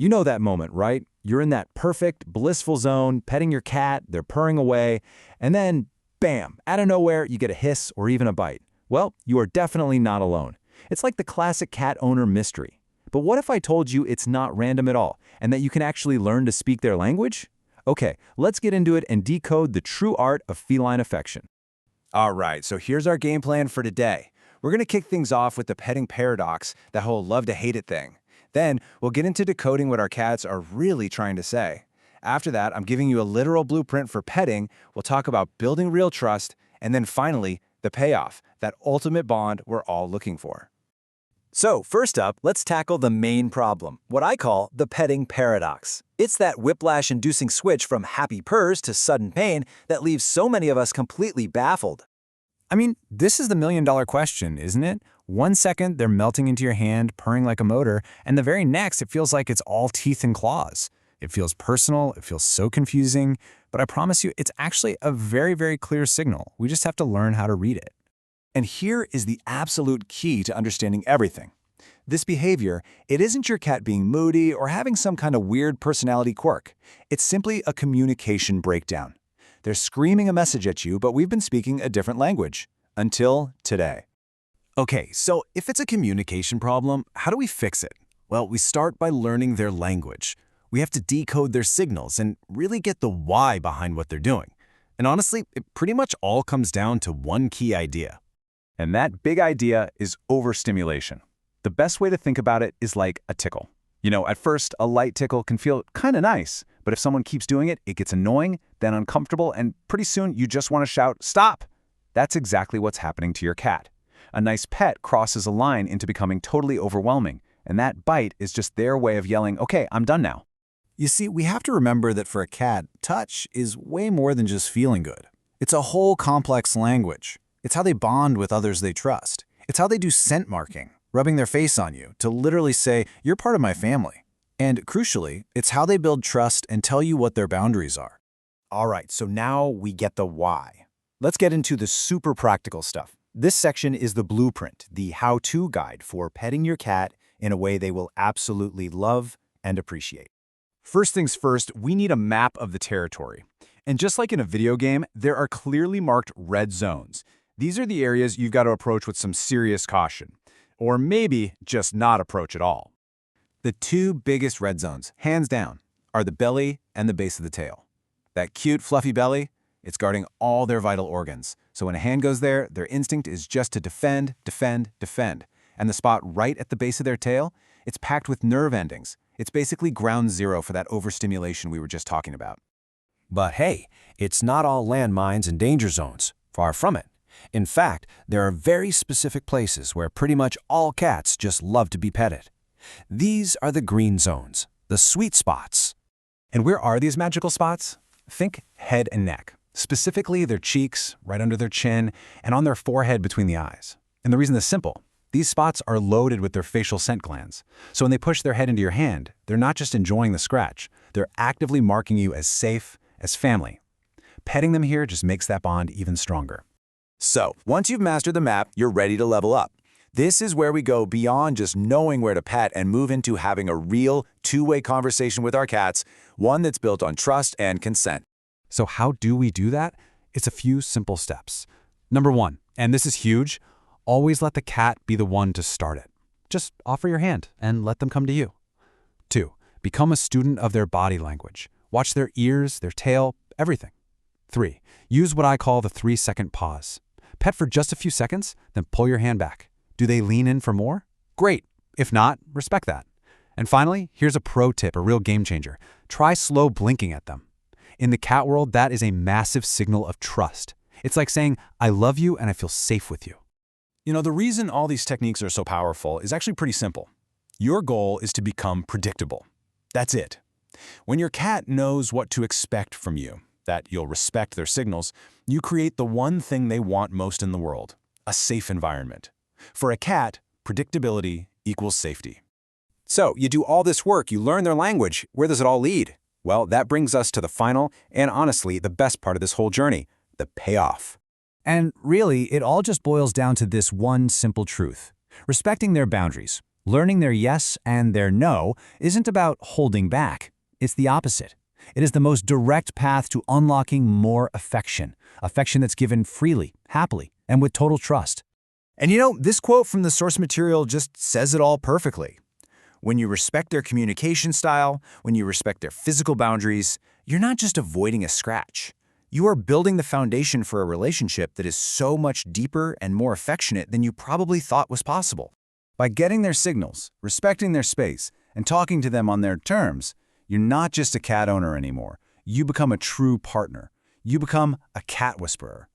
You know that moment, right? You're in that perfect, blissful zone, petting your cat, they're purring away, and then, bam, out of nowhere, you get a hiss or even a bite. Well, you are definitely not alone. It's like the classic cat owner mystery. But what if I told you it's not random at all, and that you can actually learn to speak their language? Okay, let's get into it and decode the true art of feline affection. All right, so here's our game plan for today. We're going to kick things off with the petting paradox, that whole love to hate it thing. Then we'll get into decoding what our cats are really trying to say. After that, I'm giving you a literal blueprint for petting, we'll talk about building real trust, and then finally, the payoff, that ultimate bond we're all looking for. So first up, let's tackle the main problem, what I call the petting paradox. It's that whiplash-inducing switch from happy purrs to sudden pain that leaves so many of us completely baffled. I mean, this is the million-dollar question, isn't it? 1 second, they're melting into your hand, purring like a motor, and the very next, it feels like it's all teeth and claws. It feels personal, it feels so confusing, but I promise you, it's actually a very, very clear signal. We just have to learn how to read it. And here is the absolute key to understanding everything. This behavior, it isn't your cat being moody or having some kind of weird personality quirk. It's simply a communication breakdown. They're screaming a message at you, but we've been speaking a different language. Until today. Okay, so if it's a communication problem, how do we fix it? Well, we start by learning their language. We have to decode their signals and really get the why behind what they're doing. And honestly, it pretty much all comes down to one key idea. And that big idea is overstimulation. The best way to think about it is like a tickle. You know, at first, a light tickle can feel kind of nice, but if someone keeps doing it, it gets annoying, then uncomfortable, and pretty soon you just want to shout, "Stop!" That's exactly what's happening to your cat. A nice pet crosses a line into becoming totally overwhelming, and that bite is just their way of yelling, "Okay, I'm done now." You see, we have to remember that for a cat, touch is way more than just feeling good. It's a whole complex language. It's how they bond with others they trust. It's how they do scent marking, rubbing their face on you to literally say, "You're part of my family." And crucially, it's how they build trust and tell you what their boundaries are. All right, so now we get the why. Let's get into the super practical stuff. This section is the blueprint, the how-to guide for petting your cat in a way they will absolutely love and appreciate. First things first, we need a map of the territory. And just like in a video game, there are clearly marked red zones. These are the areas you've got to approach with some serious caution, or maybe just not approach at all. The two biggest red zones, hands down, are the belly and the base of the tail. That cute, fluffy belly, it's guarding all their vital organs. So when a hand goes there, their instinct is just to defend, defend, defend. And the spot right at the base of their tail, it's packed with nerve endings. It's basically ground zero for that overstimulation we were just talking about. But hey, it's not all landmines and danger zones. Far from it. In fact, there are very specific places where pretty much all cats just love to be petted. These are the green zones, the sweet spots. And where are these magical spots? Think head and neck. Specifically their cheeks, right under their chin, and on their forehead between the eyes. And the reason is simple. These spots are loaded with their facial scent glands. So when they push their head into your hand, they're not just enjoying the scratch, they're actively marking you as safe, as family. Petting them here just makes that bond even stronger. So, once you've mastered the map, you're ready to level up. This is where we go beyond just knowing where to pet and move into having a real two-way conversation with our cats, one that's built on trust and consent. So how do we do that? It's a few simple steps. Number one, and this is huge, always let the cat be the one to start it. Just offer your hand and let them come to you. 2, become a student of their body language. Watch their ears, their tail, everything. 3, use what I call the 3-second pause. Pet for just a few seconds, then pull your hand back. Do they lean in for more? Great. If not, respect that. And finally, here's a pro tip, a real game changer. Try slow blinking at them. In the cat world, that is a massive signal of trust. It's like saying, "I love you and I feel safe with you." You know, the reason all these techniques are so powerful is actually pretty simple. Your goal is to become predictable. That's it. When your cat knows what to expect from you, that you'll respect their signals, you create the one thing they want most in the world, a safe environment. For a cat, predictability equals safety. So you do all this work, you learn their language. Where does it all lead? Well, that brings us to the final and honestly the best part of this whole journey, the payoff. And really, it all just boils down to this one simple truth. Respecting their boundaries. Learning their yes and their no isn't about holding back. It's the opposite. It is the most direct path to unlocking more affection, affection that's given freely, happily, and with total trust. And you know, this quote from the source material just says it all perfectly. When you respect their communication style, when you respect their physical boundaries, you're not just avoiding a scratch. You are building the foundation for a relationship that is so much deeper and more affectionate than you probably thought was possible. By getting their signals, respecting their space, and talking to them on their terms, you're not just a cat owner anymore. You become a true partner. You become a cat whisperer.